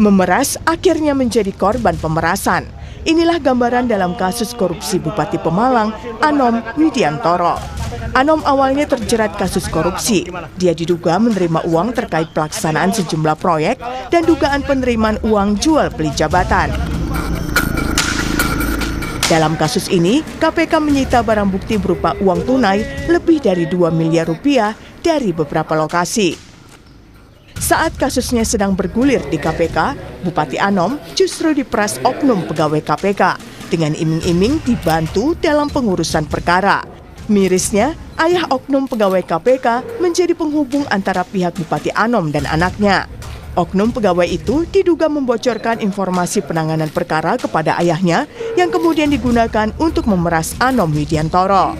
Memeras akhirnya menjadi korban pemerasan. Inilah gambaran dalam kasus korupsi Bupati Pemalang, Anom Widiantoro. Anom awalnya terjerat kasus korupsi. Dia diduga menerima uang terkait pelaksanaan sejumlah proyek dan dugaan penerimaan uang jual beli jabatan. Dalam kasus ini, KPK menyita barang bukti berupa uang tunai lebih dari 2 miliar rupiah dari beberapa lokasi. Saat kasusnya sedang bergulir di KPK, Bupati Anom justru diperas oknum pegawai KPK dengan iming-iming dibantu dalam pengurusan perkara. Mirisnya, ayah oknum pegawai KPK menjadi penghubung antara pihak Bupati Anom dan anaknya. Oknum pegawai itu diduga membocorkan informasi penanganan perkara kepada ayahnya yang kemudian digunakan untuk memeras Anom Widiantoro.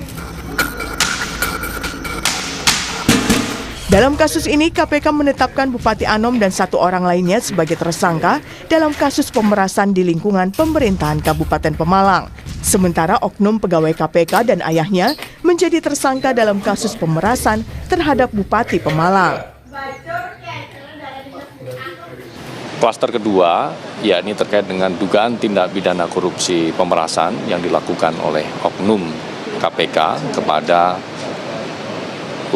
Dalam kasus ini, KPK menetapkan Bupati Anom dan 1 orang lainnya sebagai tersangka dalam kasus pemerasan di lingkungan pemerintahan Kabupaten Pemalang. Sementara oknum pegawai KPK dan ayahnya menjadi tersangka dalam kasus pemerasan terhadap Bupati Pemalang. Klaster kedua, yakni terkait dengan dugaan tindak pidana korupsi pemerasan yang dilakukan oleh oknum KPK kepada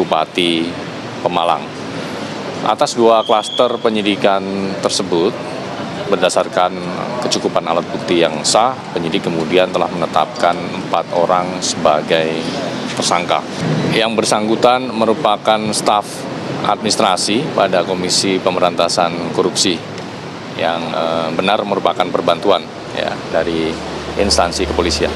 Bupati Pemalang. Atas 2 klaster penyidikan tersebut, berdasarkan kecukupan alat bukti yang sah, penyidik kemudian telah menetapkan 4 orang sebagai tersangka. Yang bersangkutan merupakan staf administrasi pada Komisi Pemberantasan Korupsi yang benar merupakan perbantuan dari instansi kepolisian.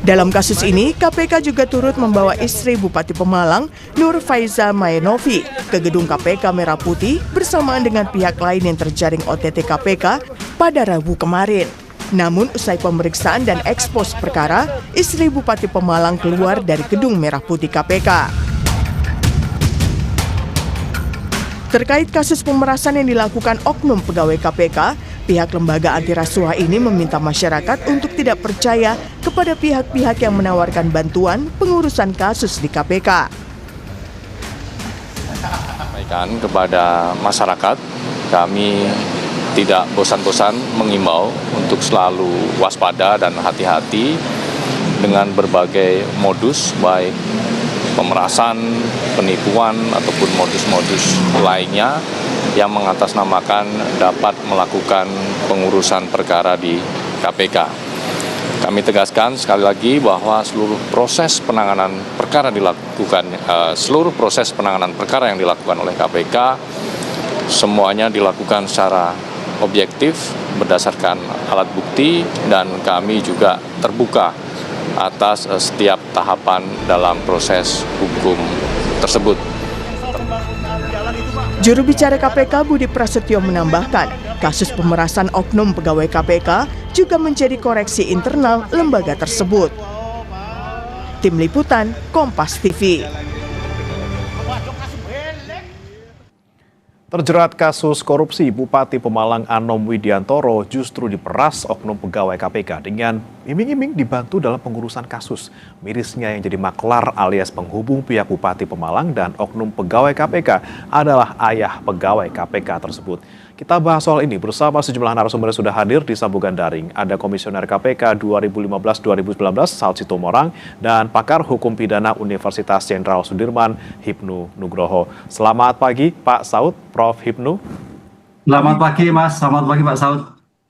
Dalam kasus ini, KPK juga turut membawa istri Bupati Pemalang, Nur Faiza Mayenovi, ke gedung KPK Merah Putih bersamaan dengan pihak lain yang terjaring OTT KPK pada Rabu kemarin. Namun, usai pemeriksaan dan ekspos perkara, istri Bupati Pemalang keluar dari gedung Merah Putih KPK. Terkait kasus pemerasan yang dilakukan oknum pegawai KPK, pihak lembaga anti rasuah ini meminta masyarakat untuk tidak percaya kepada pihak-pihak yang menawarkan bantuan pengurusan kasus di KPK. Sampaikan kepada masyarakat, kami tidak bosan-bosan mengimbau untuk selalu waspada dan hati-hati dengan berbagai modus, baik pemerasan, penipuan, ataupun modus-modus lainnya yang mengatasnamakan dapat melakukan pengurusan perkara di KPK. Kami tegaskan sekali lagi bahwa seluruh proses penanganan perkara yang dilakukan oleh KPK semuanya dilakukan secara objektif berdasarkan alat bukti, dan kami juga terbuka atas setiap tahapan dalam proses hukum tersebut. Juru bicara KPK Budi Prasetyo menambahkan, kasus pemerasan oknum pegawai KPK juga menjadi koreksi internal lembaga tersebut. Tim Liputan, Kompas TV. Terjerat kasus korupsi, Bupati Pemalang Anom Widiantoro justru diperas oknum pegawai KPK dengan iming-iming dibantu dalam pengurusan kasus. Mirisnya yang jadi maklar alias penghubung pihak Bupati Pemalang dan oknum pegawai KPK adalah ayah pegawai KPK tersebut. Kita bahas soal ini bersama sejumlah narasumber yang sudah hadir di sambungan daring. Ada Komisioner KPK 2015-2019 Saud Sitomorang dan pakar hukum pidana Universitas Jenderal Sudirman Hipnu Nugroho. Selamat pagi Pak Saud, Prof. Hipnu. Selamat pagi Mas, selamat pagi Pak Saud.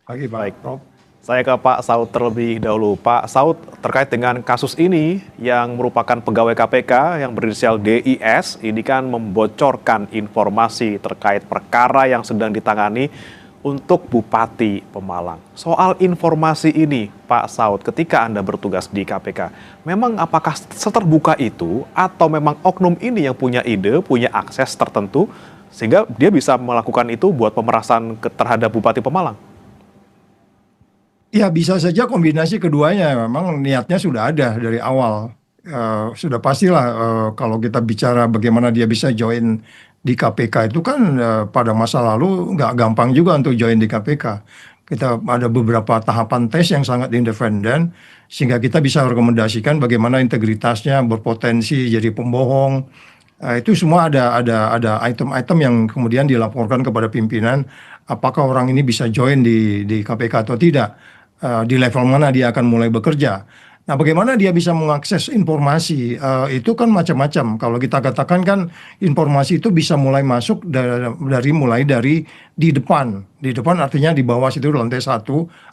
Pagi baik Prof. Saya ke Pak Saud terlebih dahulu. Pak Saud, terkait dengan kasus ini yang merupakan pegawai KPK yang berinisial DIS, ini kan membocorkan informasi terkait perkara yang sedang ditangani untuk Bupati Pemalang. Soal informasi ini, Pak Saud, ketika Anda bertugas di KPK, memang apakah seterbuka itu atau memang oknum ini yang punya ide, punya akses tertentu, sehingga dia bisa melakukan itu buat pemerasan terhadap Bupati Pemalang? Ya bisa saja kombinasi keduanya, memang niatnya sudah ada dari awal. Sudah pastilah kalau kita bicara bagaimana dia bisa join di KPK itu kan pada masa lalu nggak gampang juga untuk join di KPK. Kita ada beberapa tahapan tes yang sangat independen sehingga kita bisa rekomendasikan bagaimana integritasnya berpotensi jadi pembohong Itu semua ada item-item yang kemudian dilaporkan kepada pimpinan, apakah orang ini bisa join di KPK atau tidak, di level mana dia akan mulai bekerja. Nah, bagaimana dia bisa mengakses informasi? Itu kan macam-macam. Kalau kita katakan kan informasi itu bisa mulai masuk mulai dari di depan. Di depan artinya di bawah situ lantai 1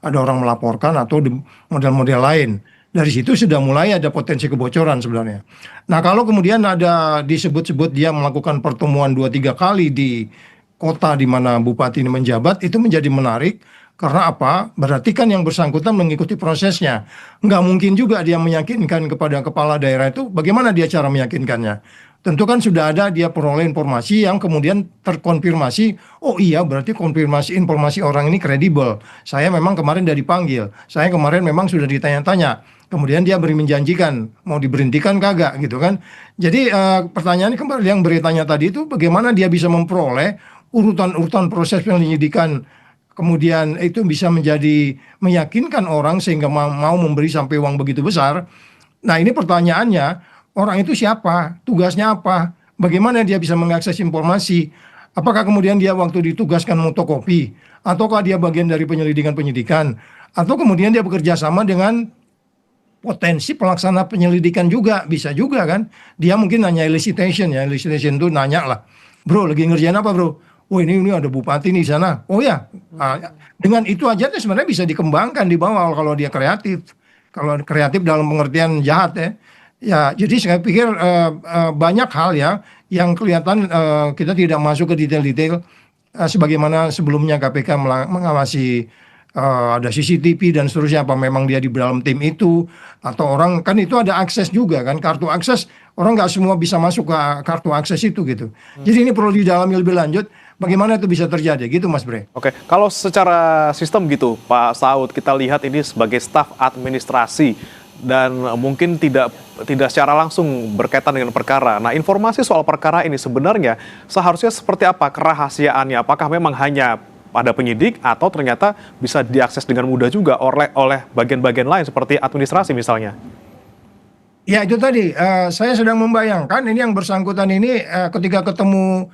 ada orang melaporkan atau model-model lain. Dari situ sudah mulai ada potensi kebocoran sebenarnya. Nah, kalau kemudian ada disebut-sebut dia melakukan pertemuan 2-3 kali di kota di mana bupati ini menjabat, itu menjadi menarik. Karena apa? Berarti kan yang bersangkutan mengikuti prosesnya. Nggak mungkin juga dia meyakinkan kepada kepala daerah itu, bagaimana dia cara meyakinkannya? Tentu kan sudah ada dia peroleh informasi yang kemudian terkonfirmasi, oh iya berarti konfirmasi informasi orang ini kredibel. Saya memang kemarin sudah dipanggil, saya kemarin memang sudah ditanya-tanya. Kemudian dia beri menjanjikan, mau diberhentikan kagak gitu kan. Jadi pertanyaannya kembali yang beritanya tadi itu, bagaimana dia bisa memperoleh urutan-urutan proses penyelidikan, kemudian itu bisa menjadi meyakinkan orang sehingga mau memberi sampai uang begitu besar. Nah, ini pertanyaannya, orang itu siapa? Tugasnya apa? Bagaimana dia bisa mengakses informasi? Apakah kemudian dia waktu ditugaskan fotokopi? Ataukah dia bagian dari penyelidikan-penyidikan? Atau kemudian dia bekerja sama dengan potensi pelaksana penyelidikan juga? Bisa juga kan? Dia mungkin nanya elicitation ya. Elicitation itu nanya lah, bro lagi ngerjain apa bro? Oh ini ada bupati nih di sana. Oh ya, dengan itu aja tuh sebenarnya bisa dikembangkan di bawah kalau dia kreatif. Kalau kreatif dalam pengertian jahat ya. Ya, jadi saya pikir banyak hal ya yang kelihatan kita tidak masuk ke detail-detail sebagaimana sebelumnya KPK mengawasi ada CCTV dan seterusnya, apa memang dia di dalam tim itu atau orang kan itu ada akses juga kan, kartu akses orang nggak semua bisa masuk ke kartu akses itu gitu. Jadi ini perlu didalami lebih lanjut. Bagaimana itu bisa terjadi gitu Mas Bre? Oke, kalau secara sistem gitu Pak Saud, kita lihat ini sebagai staf administrasi dan mungkin tidak secara langsung berkaitan dengan perkara. Nah, informasi soal perkara ini sebenarnya seharusnya seperti apa kerahasiaannya? Apakah memang hanya pada penyidik atau ternyata bisa diakses dengan mudah juga oleh bagian-bagian lain seperti administrasi misalnya? Ya itu tadi, saya sedang membayangkan ini yang bersangkutan ini ketika ketemu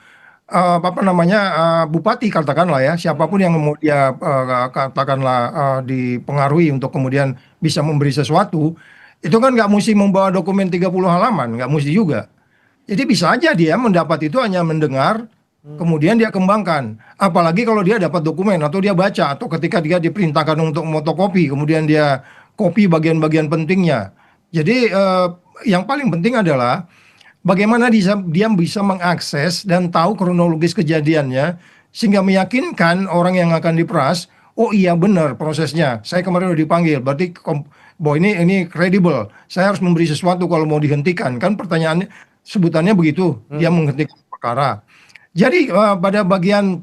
bupati katakanlah ya, siapapun yang mau dia katakanlah dipengaruhi untuk kemudian bisa memberi sesuatu, itu kan nggak mesti membawa dokumen 30 halaman, nggak mesti juga. Jadi bisa aja dia mendapat itu hanya mendengar, kemudian dia kembangkan. Apalagi kalau dia dapat dokumen atau dia baca, atau ketika dia diperintahkan untuk fotokopi, kemudian dia copy bagian-bagian pentingnya. Jadi yang paling penting adalah bagaimana dia bisa mengakses dan tahu kronologis kejadiannya sehingga meyakinkan orang yang akan diperas, oh iya benar prosesnya. Saya kemarin udah dipanggil, berarti bahwa ini kredibel. Saya harus memberi sesuatu kalau mau dihentikan. Kan pertanyaannya sebutannya begitu, dia menghentikan perkara. Jadi pada bagian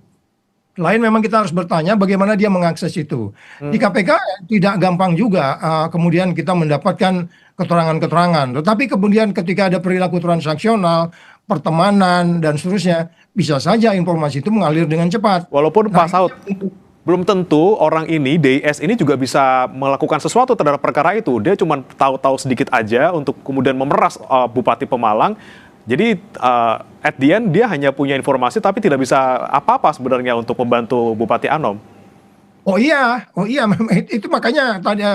lain memang kita harus bertanya bagaimana dia mengakses itu. Di KPK tidak gampang juga kemudian kita mendapatkan keterangan-keterangan. Tetapi kemudian ketika ada perilaku transaksional, pertemanan dan seterusnya, bisa saja informasi itu mengalir dengan cepat. Walaupun Pak Saud, belum tentu orang ini, DIS ini juga bisa melakukan sesuatu terhadap perkara itu. Dia cuma tahu-tahu sedikit aja untuk kemudian memeras Bupati Pemalang. Jadi at the end dia hanya punya informasi tapi tidak bisa apa-apa sebenarnya untuk membantu Bupati Anom. Oh iya, itu makanya tadi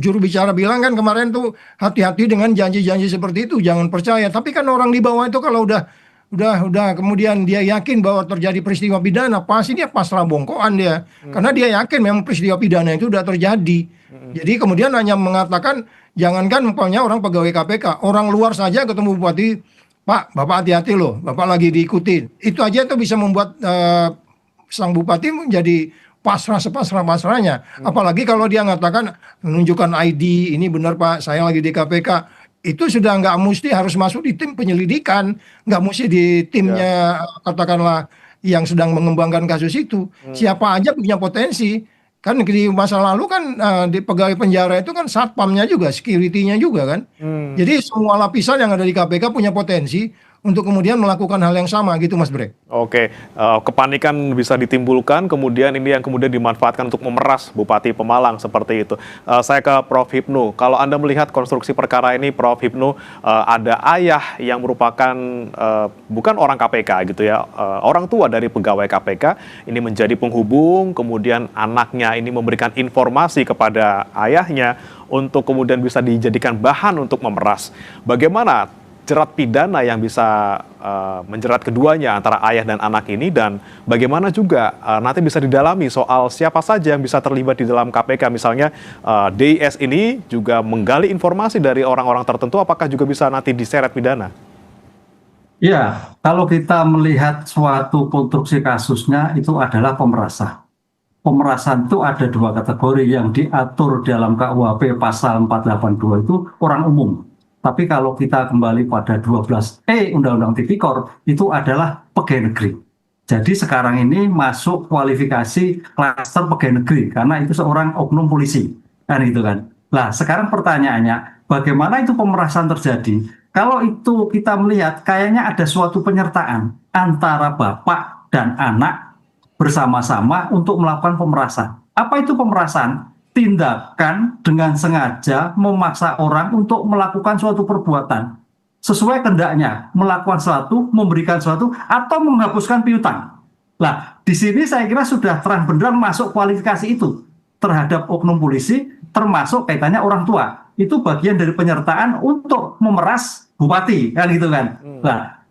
juru bicara bilang kan kemarin tuh hati-hati dengan janji-janji seperti itu, jangan percaya. Tapi kan orang di bawah itu kalau udah kemudian dia yakin bahwa terjadi peristiwa pidana, pasti dia pasrah bongkoan dia. Karena dia yakin memang peristiwa pidana itu sudah terjadi. Jadi kemudian hanya mengatakan, jangankan umpamanya orang pegawai KPK, orang luar saja ketemu bupati, Pak, Bapak hati-hati loh, Bapak lagi diikutin. Itu aja itu bisa membuat sang bupati menjadi pasrah sepasrah-pasrahnya. Apalagi kalau dia mengatakan, menunjukkan ID, ini benar Pak, saya lagi di KPK. Itu sudah nggak mesti harus masuk di tim penyelidikan, nggak mesti di timnya katakanlah yang sedang mengembangkan kasus itu. Siapa aja punya potensi. Kan di masa lalu kan di pegawai penjara itu kan satpamnya juga, security-nya juga kan. Jadi semua lapisan yang ada di KPK punya potensi untuk kemudian melakukan hal yang sama gitu Mas Bre. Oke, kepanikan bisa ditimbulkan, kemudian ini yang kemudian dimanfaatkan untuk memeras Bupati Pemalang seperti itu. Saya ke Prof. Hipnu, kalau Anda melihat konstruksi perkara ini, Prof. Hipnu, ada ayah yang merupakan bukan orang KPK gitu ya, orang tua dari pegawai KPK, ini menjadi penghubung, kemudian anaknya ini memberikan informasi kepada ayahnya untuk kemudian bisa dijadikan bahan untuk memeras. Bagaimana jerat pidana yang bisa menjerat keduanya antara ayah dan anak ini, dan bagaimana juga nanti bisa didalami soal siapa saja yang bisa terlibat di dalam KPK, misalnya DIS ini juga menggali informasi dari orang-orang tertentu, apakah juga bisa nanti diseret pidana? Ya, kalau kita melihat suatu konstruksi kasusnya itu adalah pemerasan. Pemerasan itu ada dua kategori yang diatur dalam KUHP pasal 482 itu orang umum. Tapi kalau kita kembali pada 12E Undang-Undang Tipikor, itu adalah pegawai negeri. Jadi sekarang ini masuk kualifikasi klaster pegawai negeri, karena itu seorang oknum polisi. Kan gitu kan. Nah, sekarang pertanyaannya, bagaimana itu pemerasan terjadi? Kalau itu kita melihat, kayaknya ada suatu penyertaan antara bapak dan anak bersama-sama untuk melakukan pemerasan. Apa itu pemerasan? Tindakan dengan sengaja memaksa orang untuk melakukan suatu perbuatan sesuai kehendaknya, melakukan sesuatu, memberikan sesuatu, atau menghapuskan piutang. Nah, di sini saya kira sudah terang benderang masuk kualifikasi itu terhadap oknum polisi, termasuk kaitannya orang tua. Itu bagian dari penyertaan untuk memeras bupati, kan gitu kan. Nah,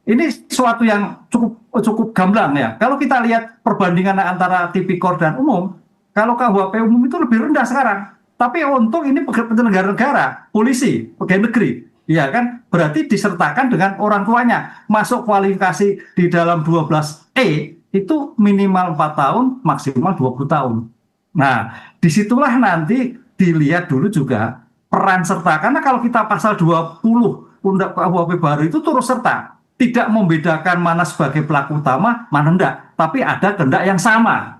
ini suatu yang cukup gamblang ya. Kalau kita lihat perbandingan antara tipikor dan umum, kalau KUHP umum itu lebih rendah sekarang. Tapi untung ini penyelenggara negara, polisi, pegawai negeri. Ya kan, berarti disertakan dengan orang tuanya. Masuk kualifikasi di dalam 12E itu minimal 4 tahun, maksimal 20 tahun. Nah, disitulah nanti dilihat dulu juga peran serta. Karena kalau kita pasal 20 Undang KUHP baru itu turut serta. Tidak membedakan mana sebagai pelaku utama, mana enggak. Tapi ada kehendak yang sama.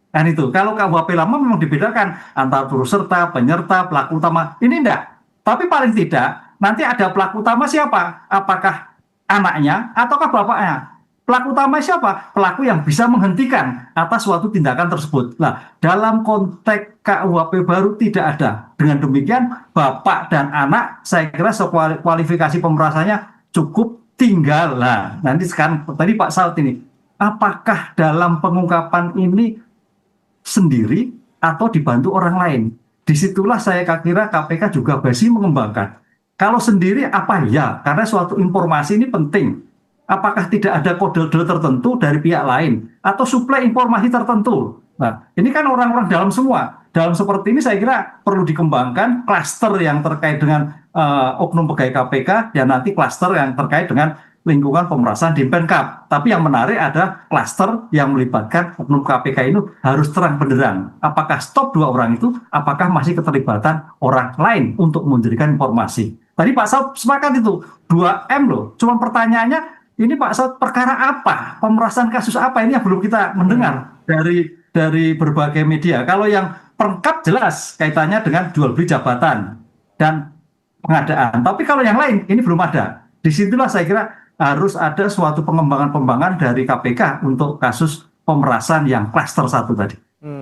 Kan itu. Kalau KUHP lama memang dibedakan antara turut serta, penyerta, pelaku utama. Ini enggak. Tapi paling tidak nanti ada pelaku utama siapa? Apakah anaknya ataukah bapaknya? Pelaku utama siapa? Pelaku yang bisa menghentikan atas suatu tindakan tersebut. Nah, dalam konteks KUHP baru tidak ada. Dengan demikian, bapak dan anak saya kira kualifikasi pemerasannya cukup tinggal. Nah, nanti sekarang tadi Pak Saud ini, apakah dalam pengungkapan ini sendiri atau dibantu orang lain? Disitulah saya kira KPK juga masih mengembangkan. Kalau sendiri apa ya? Karena suatu informasi ini penting. Apakah tidak ada kode-kode tertentu dari pihak lain atau suplai informasi tertentu? Nah, ini kan orang-orang dalam semua. Dalam seperti ini saya kira perlu dikembangkan klaster yang terkait dengan oknum pegawai KPK dan nanti klaster yang terkait dengan lingkungan pemerasan di Pemkab. Tapi yang menarik ada klaster yang melibatkan oknum KPK ini harus terang benderang. Apakah stop dua orang itu? Apakah masih keterlibatan orang lain untuk memberikan informasi? Tadi Pak Saud sepakat itu 2M loh. Cuma pertanyaannya, ini Pak Saud perkara apa? Pemerasan kasus apa? Ini yang belum kita mendengar dari berbagai media. Kalau yang Pemkab jelas kaitannya dengan jual beli jabatan dan pengadaan. Tapi kalau yang lain ini belum ada. Disitulah saya kira harus ada suatu pengembangan dari KPK untuk kasus pemerasan yang klaster 1 tadi.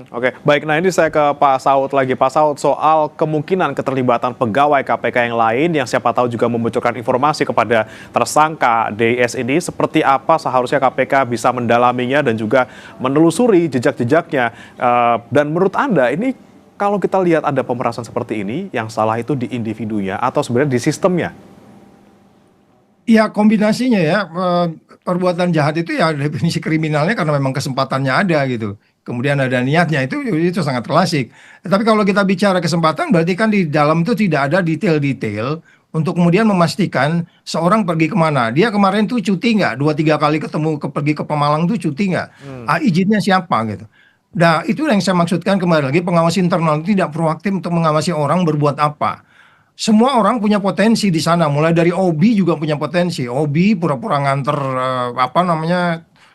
Oke, baik. Nah ini saya ke Pak Saud lagi. Pak Saud, soal kemungkinan keterlibatan pegawai KPK yang lain yang siapa tahu juga membocorkan informasi kepada tersangka DIS ini, seperti apa seharusnya KPK bisa mendalaminya dan juga menelusuri jejak-jejaknya. Dan menurut Anda ini kalau kita lihat ada pemerasan seperti ini, yang salah itu di individunya atau sebenarnya di sistemnya? Ya kombinasinya ya, perbuatan jahat itu ya definisi kriminalnya karena memang kesempatannya ada gitu. Kemudian ada niatnya, itu sangat klasik. Tapi kalau kita bicara kesempatan berarti kan di dalam itu tidak ada detail-detail untuk kemudian memastikan seorang pergi kemana. Dia kemarin tuh cuti nggak? 2-3 kali pergi ke Pemalang tuh cuti nggak? Izinnya siapa gitu. Nah itu yang saya maksudkan kembali lagi, pengawas internal tidak proaktif untuk mengawasi orang berbuat apa. Semua orang punya potensi di sana, mulai dari OB juga punya potensi. OB pura-pura nganter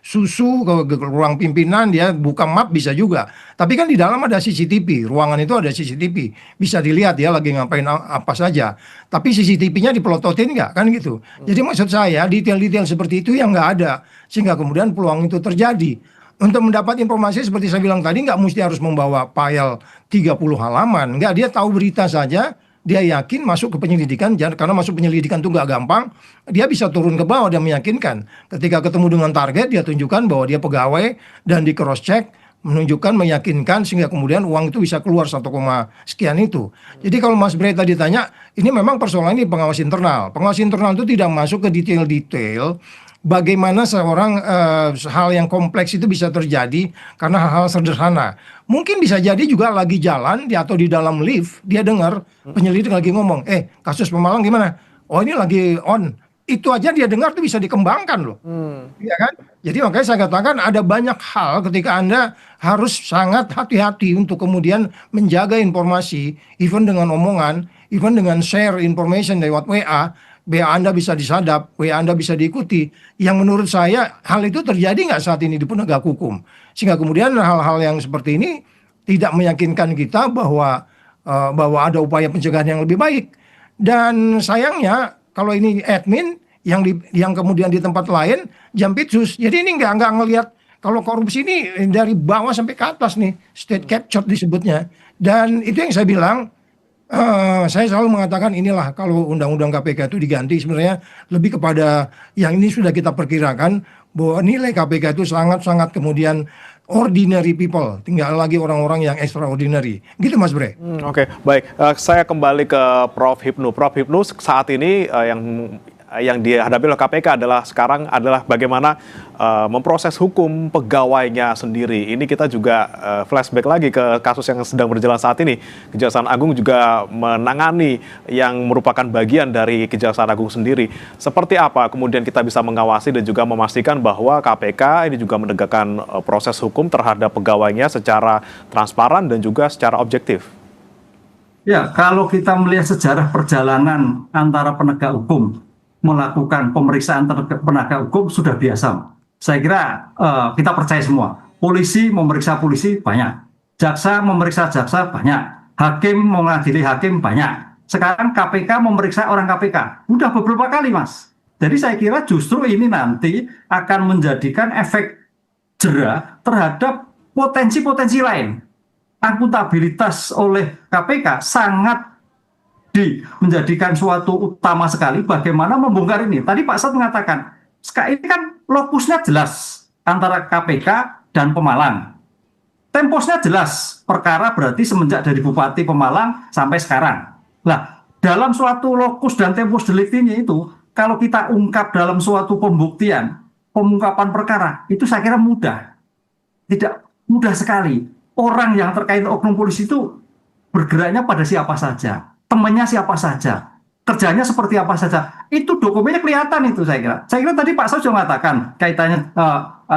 susu ke ruang pimpinan, dia buka map bisa juga. Tapi kan di dalam ada CCTV, ruangan itu ada CCTV, bisa dilihat ya lagi ngapain apa saja. Tapi CCTV-nya dipelototin nggak kan gitu. Jadi maksud saya detail-detail seperti itu yang nggak ada, sehingga kemudian peluang itu terjadi. Untuk mendapat informasi seperti saya bilang tadi nggak mesti harus membawa file 30 halaman. Nggak, dia tahu berita saja, dia yakin masuk ke penyelidikan, karena masuk penyelidikan itu nggak gampang, dia bisa turun ke bawah dan meyakinkan. Ketika ketemu dengan target, dia tunjukkan bahwa dia pegawai dan di cross check, menunjukkan, meyakinkan, sehingga kemudian uang itu bisa keluar 1, sekian itu. Jadi kalau Mas Bray tadi tanya, ini memang persoalan ini pengawas internal. Pengawas internal itu tidak masuk ke detail-detail bagaimana seorang hal yang kompleks itu bisa terjadi karena hal-hal sederhana. Mungkin bisa jadi juga lagi jalan atau di dalam lift, dia dengar penyelidik lagi ngomong, kasus Pemalang gimana? Oh ini lagi on. Itu aja dia dengar tuh bisa dikembangkan loh. Iya kan? Jadi makanya saya katakan ada banyak hal ketika Anda harus sangat hati-hati untuk kemudian menjaga informasi, even dengan omongan, even dengan share information lewat WA Anda bisa disadap, WA Anda bisa diikuti. Yang menurut saya hal itu terjadi nggak saat ini di penegak hukum. Sehingga kemudian hal-hal yang seperti ini tidak meyakinkan kita bahwa ada upaya pencegahan yang lebih baik. Dan sayangnya kalau ini admin yang kemudian di tempat lain jampitsus. Jadi ini nggak ngelihat kalau korupsi ini dari bawah sampai ke atas nih, state captured disebutnya. Dan itu yang saya bilang. Saya selalu mengatakan inilah kalau undang-undang KPK itu diganti sebenarnya lebih kepada yang ini sudah kita perkirakan bahwa nilai KPK itu sangat-sangat kemudian ordinary people, tinggal lagi orang-orang yang extraordinary. Gitu Mas Bre. Oke, baik. Saya kembali ke Prof. Hipnu. Prof. Hipnu saat ini yang dihadapi oleh KPK sekarang adalah bagaimana memproses hukum pegawainya sendiri. Ini kita juga flashback lagi ke kasus yang sedang berjalan saat ini. Kejaksaan Agung juga menangani yang merupakan bagian dari Kejaksaan Agung sendiri. Seperti apa kemudian kita bisa mengawasi dan juga memastikan bahwa KPK ini juga menegakkan proses hukum terhadap pegawainya secara transparan dan juga secara objektif? Ya, kalau kita melihat sejarah perjalanan antara penegak hukum melakukan pemeriksaan terhadap penegak hukum sudah biasa. Saya kira kita percaya semua. Polisi memeriksa polisi banyak, jaksa memeriksa jaksa banyak, hakim mengadili hakim banyak. Sekarang KPK memeriksa orang KPK, udah beberapa kali Mas. Jadi saya kira justru ini nanti akan menjadikan efek jera terhadap potensi-potensi lain. Akuntabilitas oleh KPK sangat menjadikan suatu utama sekali bagaimana membongkar ini. Tadi Pak Saud mengatakan, ini kan lokusnya jelas antara KPK dan Pemalang. Temposnya jelas, perkara berarti semenjak dari Bupati Pemalang sampai sekarang. Nah, dalam suatu lokus dan tempus deliktinya itu, kalau kita ungkap dalam suatu pembuktian, pengungkapan perkara, itu saya kira mudah. Tidak mudah sekali. Orang yang terkait oknum polisi itu bergeraknya pada siapa saja. Temannya siapa saja, kerjanya seperti apa saja, itu dokumennya kelihatan itu saya kira. Saya kira tadi Pak Saud juga mengatakan kaitannya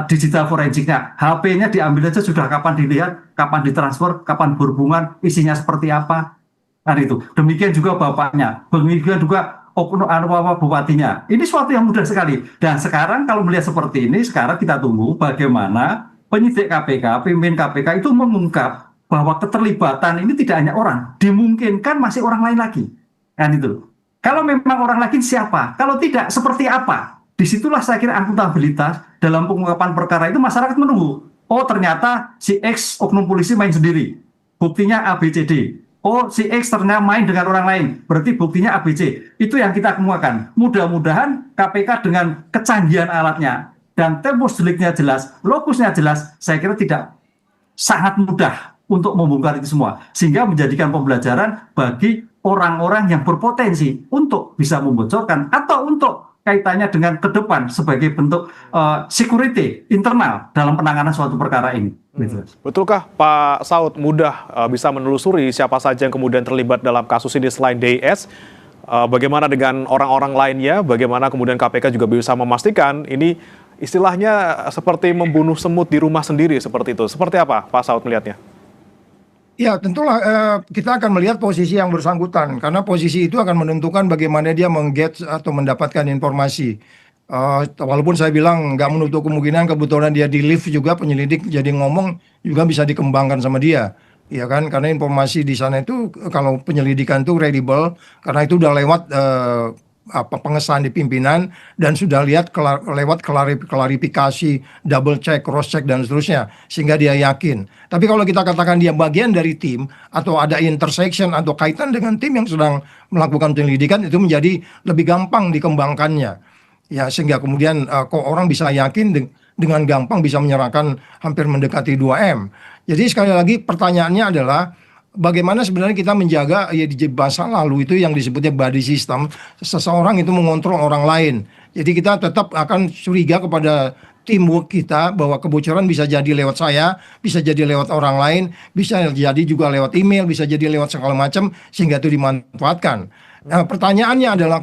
digital forensiknya, HP-nya diambil aja sudah kapan dilihat, kapan ditransfer, kapan berhubungan, isinya seperti apa, kan itu. Demikian juga bapaknya, demikian juga bupatinya. Ini suatu yang mudah sekali. Dan sekarang kalau melihat seperti ini, sekarang kita tunggu bagaimana penyidik KPK, pemimpin KPK itu mengungkap bahwa keterlibatan ini tidak hanya orang, dimungkinkan masih orang lain lagi, kan itu. Kalau memang orang lain siapa? Kalau tidak seperti apa? Disitulah saya kira akuntabilitas dalam pengungkapan perkara itu masyarakat menunggu. Oh ternyata si X oknum polisi main sendiri, buktinya ABCD. Oh si X ternyata main dengan orang lain, berarti buktinya ABC. Itu yang kita kemukakan. Mudah-mudahan KPK dengan kecanggihan alatnya dan tempus deliknya jelas, lokusnya jelas, saya kira tidak sangat mudah untuk membongkar itu semua, sehingga menjadikan pembelajaran bagi orang-orang yang berpotensi untuk bisa membocorkan atau untuk kaitannya dengan ke depan sebagai bentuk security internal dalam penanganan suatu perkara ini. Betulkah Pak Saud mudah bisa menelusuri siapa saja yang kemudian terlibat dalam kasus ini selain DIS? Bagaimana dengan orang-orang lainnya? Bagaimana kemudian KPK juga bisa memastikan ini istilahnya seperti membunuh semut di rumah sendiri seperti itu? Seperti apa Pak Saud melihatnya? Ya tentulah kita akan melihat posisi yang bersangkutan karena posisi itu akan menentukan bagaimana dia meng-get atau mendapatkan informasi. Walaupun saya bilang nggak menutup kemungkinan kebetulan dia di lift juga penyelidik jadi ngomong juga bisa dikembangkan sama dia, ya kan? Karena informasi di sana itu kalau penyelidikan itu credible karena itu udah lewat pengesahan di pimpinan dan sudah lihat lewat klarifikasi, double check, cross check dan seterusnya sehingga dia yakin. Tapi kalau kita katakan dia bagian dari tim atau ada intersection atau kaitan dengan tim yang sedang melakukan penyelidikan itu menjadi lebih gampang dikembangkannya. Ya, sehingga kemudian kok orang bisa yakin dengan gampang bisa menyerahkan hampir mendekati 2M. Jadi sekali lagi pertanyaannya adalah bagaimana sebenarnya kita menjaga ya di bahasa lalu itu yang disebutnya body system, seseorang itu mengontrol orang lain. Jadi kita tetap akan curiga kepada teamwork kita bahwa kebocoran bisa jadi lewat saya, bisa jadi lewat orang lain, bisa jadi juga lewat email, bisa jadi lewat segala macam sehingga itu dimanfaatkan. Nah, pertanyaannya adalah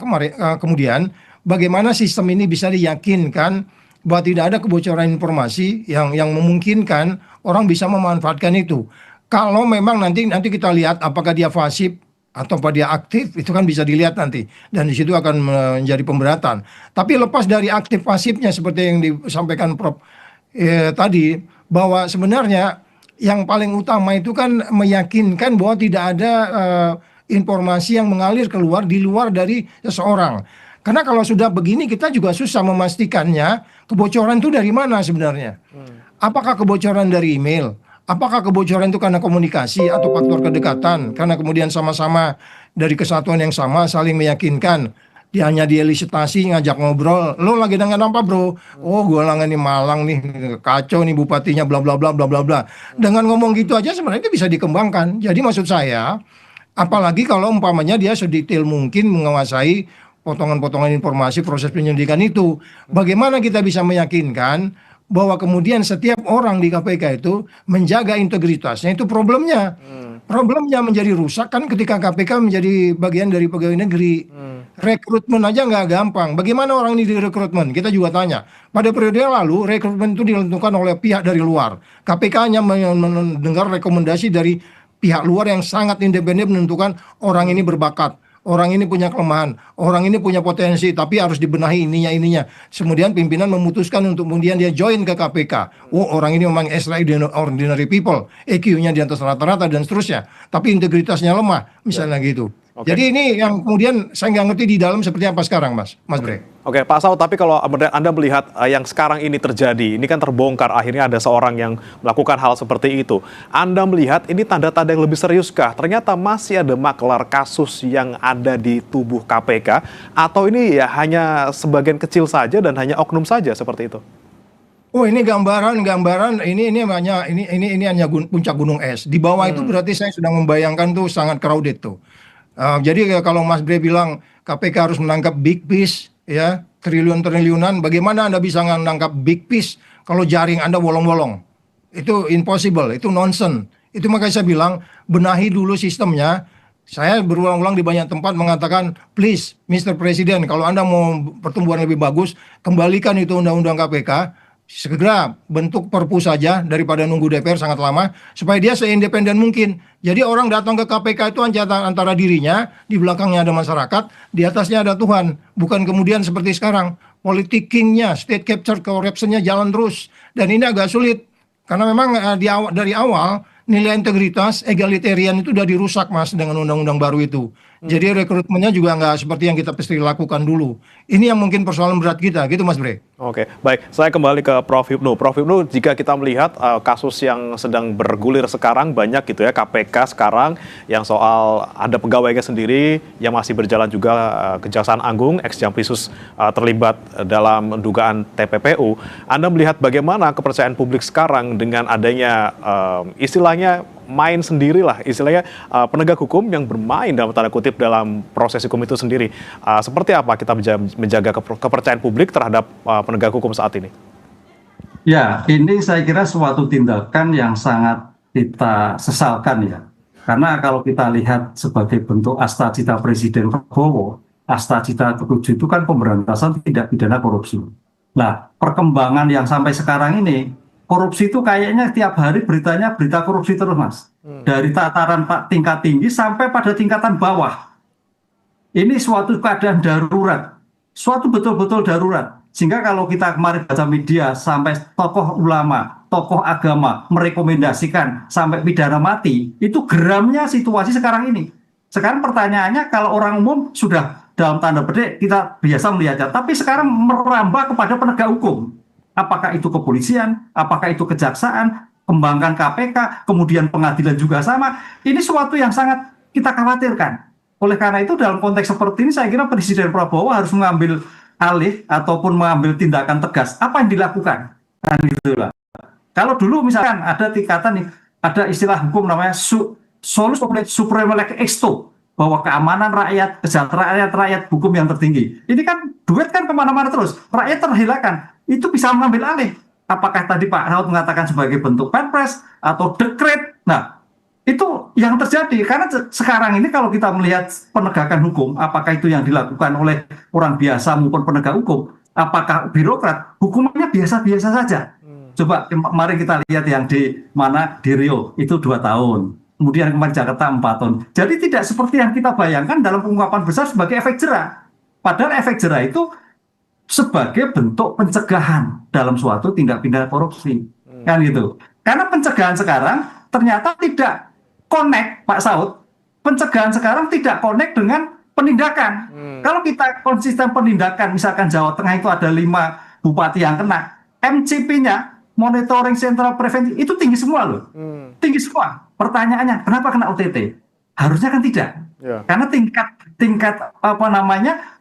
kemudian bagaimana sistem ini bisa diyakinkan bahwa tidak ada kebocoran informasi yang memungkinkan orang bisa memanfaatkan itu. Kalau memang nanti kita lihat apakah dia pasif atau apa dia aktif, itu kan bisa dilihat nanti dan di situ akan menjadi pemberatan. Tapi lepas dari aktif pasifnya seperti yang disampaikan Prof tadi, bahwa sebenarnya yang paling utama itu kan meyakinkan bahwa tidak ada informasi yang mengalir keluar di luar dari seseorang. Karena kalau sudah begini kita juga susah memastikannya kebocoran itu dari mana sebenarnya. Apakah kebocoran dari email? Apakah kebocoran itu karena komunikasi atau faktor kedekatan? Karena kemudian sama-sama dari kesatuan yang sama saling meyakinkan. Dia hanya dielisitasi ngajak ngobrol. Lo lagi dengan apa bro? Oh gue lagi di Malang nih, kacau nih bupatinya bla bla bla bla bla bla. Dengan ngomong gitu aja sebenarnya itu bisa dikembangkan. Jadi maksud saya, apalagi kalau umpamanya dia sedetail mungkin menguasai potongan-potongan informasi proses penyelidikan itu. Bagaimana kita bisa meyakinkan bahwa kemudian setiap orang di KPK itu menjaga integritasnya, itu problemnya. Problemnya menjadi rusak kan ketika KPK menjadi bagian dari pegawai negeri. Rekrutmen aja nggak gampang. Bagaimana orang ini direkrutmen? Kita juga tanya. Pada periode yang lalu, rekrutmen itu ditentukan oleh pihak dari luar. KPK hanya mendengar rekomendasi dari pihak luar yang sangat independen menentukan orang ini berbakat. Orang ini punya kelemahan, orang ini punya potensi, tapi harus dibenahi ininya. Kemudian pimpinan memutuskan untuk kemudian dia join ke KPK. Oh, orang ini memang extraordinary people, EQ-nya di atas rata-rata dan seterusnya. Tapi integritasnya lemah, misalnya gitu. Okay. Jadi ini yang kemudian saya nggak ngerti di dalam seperti apa sekarang, Mas Bre. Oke, Pak Saud, tapi kalau Anda melihat yang sekarang ini terjadi, ini kan terbongkar, akhirnya ada seorang yang melakukan hal seperti itu. Anda melihat ini tanda-tanda yang lebih seriuskah? Ternyata masih ada maklar kasus yang ada di tubuh KPK, atau ini ya hanya sebagian kecil saja dan hanya oknum saja seperti itu? Oh, ini gambaran ini hanya puncak gunung es. Di bawah itu berarti saya sudah membayangkan tuh sangat crowded tuh. Jadi kalau Mas Bre bilang KPK harus menangkap big fish, ya triliunan, bagaimana Anda bisa menangkap big fish kalau jaring Anda bolong-bolong? Itu impossible, itu nonsense. Itu makanya saya bilang benahi dulu sistemnya. Saya berulang-ulang di banyak tempat mengatakan, please, Mr. Presiden, kalau Anda mau pertumbuhan lebih bagus, kembalikan itu undang-undang KPK. Segera bentuk perpu saja daripada nunggu DPR sangat lama supaya dia seindependen mungkin. Jadi orang datang ke KPK itu antara dirinya, di belakangnya ada masyarakat, di atasnya ada Tuhan. Bukan kemudian seperti sekarang politicking-nya, state capture corruption-nya jalan terus dan ini agak sulit karena memang dari awal nilai integritas egalitarian itu sudah dirusak Mas dengan undang-undang baru itu. Jadi rekrutmennya juga nggak seperti yang kita pasti lakukan dulu. Ini yang mungkin persoalan berat kita, gitu Mas Bre. Oke, baik. Saya kembali ke Prof. Hipnu. Prof. Hipnu, jika kita melihat kasus yang sedang bergulir sekarang banyak gitu ya, KPK sekarang yang soal ada pegawainya sendiri yang masih berjalan juga Kejaksaan Agung, ex-Jampisus terlibat dalam dugaan TPPU. Anda melihat bagaimana kepercayaan publik sekarang dengan adanya istilahnya main sendirilah, istilahnya penegak hukum yang bermain dalam tanda kutip dalam proses hukum itu sendiri. Seperti apa kita menjaga kepercayaan publik terhadap penegak hukum saat ini? Ya, ini saya kira suatu tindakan yang sangat kita sesalkan ya. Karena kalau kita lihat sebagai bentuk astacita Presiden Prabowo, astacita ke-7 itu kan pemberantasan tindak pidana korupsi. Nah, perkembangan yang sampai sekarang ini, korupsi itu kayaknya tiap hari beritanya berita korupsi terus Mas. Dari tataran tingkat tinggi sampai pada tingkatan bawah. Ini suatu keadaan darurat. Suatu betul-betul darurat. Sehingga kalau kita kemarin baca media sampai tokoh ulama, tokoh agama merekomendasikan sampai pidana mati, itu geramnya situasi sekarang ini. Sekarang pertanyaannya kalau orang umum sudah dalam tanda petik kita biasa melihatnya, tapi sekarang merambah kepada penegak hukum. Apakah itu kepolisian, apakah itu kejaksaan, kembangkan KPK, kemudian pengadilan juga sama. Ini suatu yang sangat kita khawatirkan. Oleh karena itu dalam konteks seperti ini saya kira Presiden Prabowo harus mengambil alih ataupun mengambil tindakan tegas. Apa yang dilakukan? Kan itulah. Kalau dulu misalkan ada tingkatan nih, ada istilah hukum namanya solus supreme lex exto, bahwa keamanan rakyat, kesejahteraan rakyat, hukum yang tertinggi. Ini kan duit kan kemana-mana terus. Rakyat terhilakan. Itu bisa mengambil alih. Apakah tadi Pak Raut mengatakan sebagai bentuk perpres atau dekret? Nah, itu yang terjadi karena sekarang ini kalau kita melihat penegakan hukum, apakah itu yang dilakukan oleh orang biasa maupun penegak hukum, apakah birokrat, hukumannya biasa-biasa saja. Coba mari kita lihat yang di mana di Rio itu 2 tahun, kemudian kemarin Jakarta 4 tahun. Jadi tidak seperti yang kita bayangkan dalam pengungkapan besar sebagai efek jera. Padahal efek jera itu sebagai bentuk pencegahan dalam suatu tindak pidana korupsi, kan gitu. Karena pencegahan sekarang ternyata tidak connect, Pak Saud, pencegahan sekarang tidak connect dengan penindakan. Kalau kita konsisten penindakan, misalkan Jawa Tengah itu ada 5 bupati yang kena, MCP-nya, monitoring central preventif, itu tinggi semua loh. Tinggi semua. Pertanyaannya, kenapa kena OTT? Harusnya kan tidak. Karena tingkat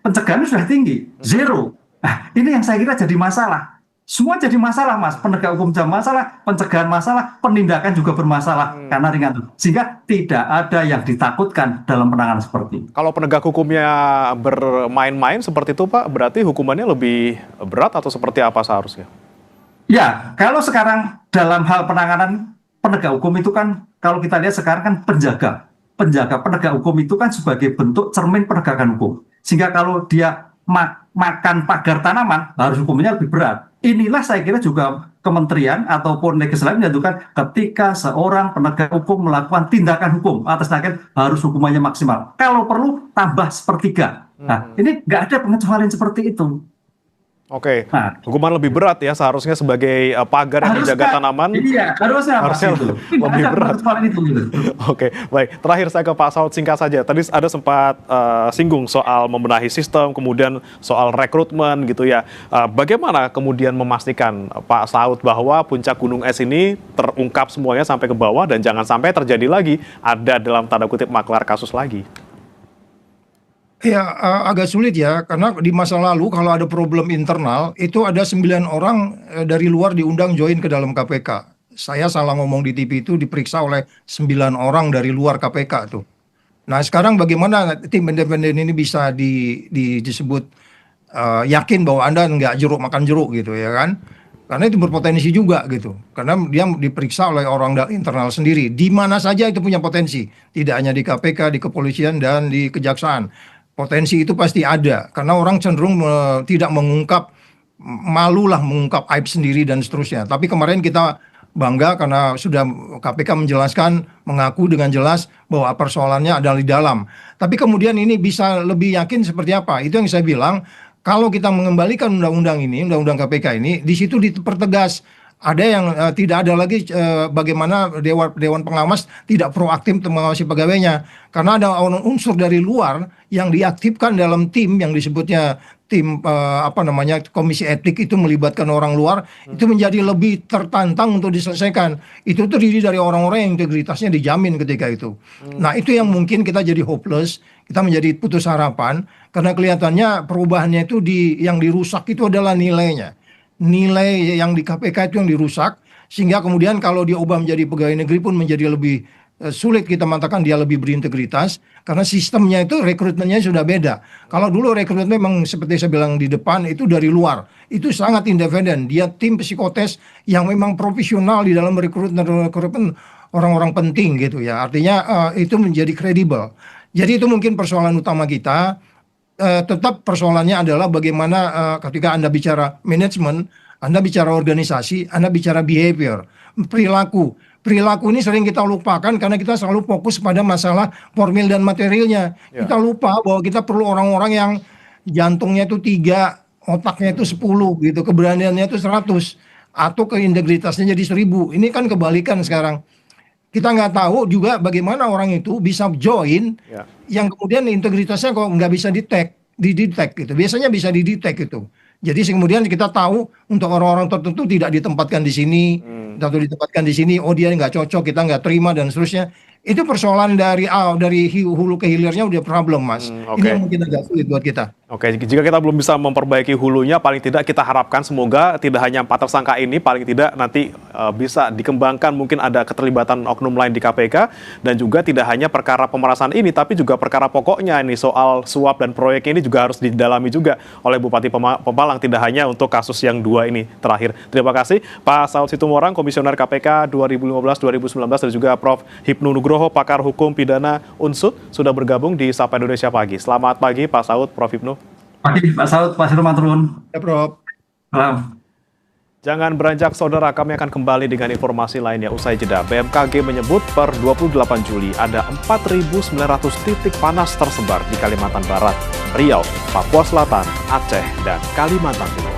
pencegahan sudah tinggi, zero. Nah, ini yang saya kira jadi masalah. Semua jadi masalah, Mas. Penegak hukum jadi masalah, pencegahan masalah, penindakan juga bermasalah karena ringan. Sehingga tidak ada yang ditakutkan dalam penanganan seperti ini. Kalau penegak hukumnya bermain-main seperti itu, Pak, berarti hukumannya lebih berat atau seperti apa seharusnya? Ya, kalau sekarang dalam hal penanganan penegak hukum itu kan, kalau kita lihat sekarang kan penjaga penegak hukum itu kan sebagai bentuk cermin penegakan hukum. Sehingga kalau dia makan pagar tanaman, harus hukumnya lebih berat. Inilah saya kira juga kementerian ataupun legislatif menyatukan ketika seorang penegak hukum melakukan tindakan hukum atas tindakan harus hukumannya maksimal. Kalau perlu tambah 1/3. Nah, ini nggak ada pengecualian seperti itu. Oke, hukuman lebih berat ya seharusnya sebagai pagar yang menjaga tanaman. Iya, harusnya lebih berat. Oke, baik. Terakhir saya ke Pak Saud singkat saja. Tadi ada sempat singgung soal membenahi sistem, kemudian soal rekrutmen gitu ya. Bagaimana kemudian memastikan Pak Saud bahwa puncak gunung es ini terungkap semuanya sampai ke bawah dan jangan sampai terjadi lagi ada dalam tanda kutip maklar kasus lagi? Ya, agak sulit ya, karena di masa lalu kalau ada problem internal, itu ada 9 orang dari luar diundang join ke dalam KPK. Saya salah ngomong di TV itu diperiksa oleh 9 orang dari luar KPK tuh. Nah sekarang bagaimana tim independen ini bisa disebut yakin bahwa Anda nggak jeruk makan jeruk gitu ya kan? Karena itu berpotensi juga gitu. Karena dia diperiksa oleh orang internal sendiri. Di mana saja itu punya potensi. Tidak hanya di KPK, di kepolisian, dan di kejaksaan. Potensi itu pasti ada, karena orang cenderung tidak mengungkap, malulah mengungkap aib sendiri dan seterusnya. Tapi kemarin kita bangga karena sudah KPK menjelaskan, mengaku dengan jelas bahwa persoalannya adalah di dalam. Tapi kemudian ini bisa lebih yakin seperti apa? Itu yang saya bilang, kalau kita mengembalikan undang-undang ini, undang-undang KPK ini, di situ dipertegas. Ada yang tidak ada lagi bagaimana Dewan Pengawas tidak proaktif untuk mengawasi pegawainya. Karena ada unsur dari luar yang diaktifkan dalam tim yang disebutnya tim komisi etik itu melibatkan orang luar, itu menjadi lebih tertantang untuk diselesaikan. Itu terdiri dari orang-orang yang integritasnya dijamin ketika itu. Nah itu yang mungkin kita jadi hopeless, kita menjadi putus harapan, karena kelihatannya perubahannya itu yang dirusak itu adalah nilainya. Nilai yang di KPK itu yang dirusak, sehingga kemudian kalau dia ubah menjadi pegawai negeri pun menjadi lebih sulit kita mengatakan dia lebih berintegritas, karena sistemnya itu rekrutmennya sudah beda. Kalau dulu rekrutmen memang seperti saya bilang di depan itu dari luar, itu sangat independen, dia tim psikotes yang memang profesional di dalam rekrutmen orang-orang penting gitu ya, artinya itu menjadi kredibel. Jadi itu mungkin persoalan utama kita. Tetap persoalannya adalah bagaimana ketika Anda bicara manajemen, Anda bicara organisasi, Anda bicara behavior, perilaku. Perilaku ini sering kita lupakan karena kita selalu fokus pada masalah formil dan materialnya. Kita lupa bahwa kita perlu orang-orang yang jantungnya itu 3, otaknya itu 10 gitu, keberaniannya itu 100, atau keintegritasnya jadi 1000. Ini kan kebalikan sekarang. Kita nggak tahu juga bagaimana orang itu bisa join, Ya. yang kemudian integritasnya kok nggak bisa didetek gitu. Biasanya bisa didetek gitu. Jadi kemudian kita tahu untuk orang-orang tertentu tidak ditempatkan di sini, atau ditempatkan di sini, oh dia nggak cocok, kita nggak terima dan seterusnya. Itu persoalan dari hulu ke hilirnya udah problem, Mas. Oke. Ini yang mungkin agak sulit buat kita. Oke, jika kita belum bisa memperbaiki hulunya, paling tidak kita harapkan semoga tidak hanya 4 tersangka ini, paling tidak nanti bisa dikembangkan, mungkin ada keterlibatan oknum lain di KPK, dan juga tidak hanya perkara pemerasan ini, tapi juga perkara pokoknya ini soal suap dan proyek ini juga harus didalami juga oleh Bupati Pemalang, tidak hanya untuk kasus yang 2 ini terakhir. Terima kasih Pak Saud Situmorang, Komisioner KPK 2015-2019, dan juga Prof. Hipnu Nugroho, pakar hukum pidana Unsud, sudah bergabung di Sapa Indonesia Pagi. Selamat pagi Pak Saud, Prof. Hipnu. Pagi Pak Saud, Pak Sirman turun. Ya, Prof. Salam. Jangan beranjak saudara, kami akan kembali dengan informasi lainnya usai jeda. BMKG menyebut per 28 Juli ada 4.900 titik panas tersebar di Kalimantan Barat, Riau, Papua Selatan, Aceh, dan Kalimantan Timur.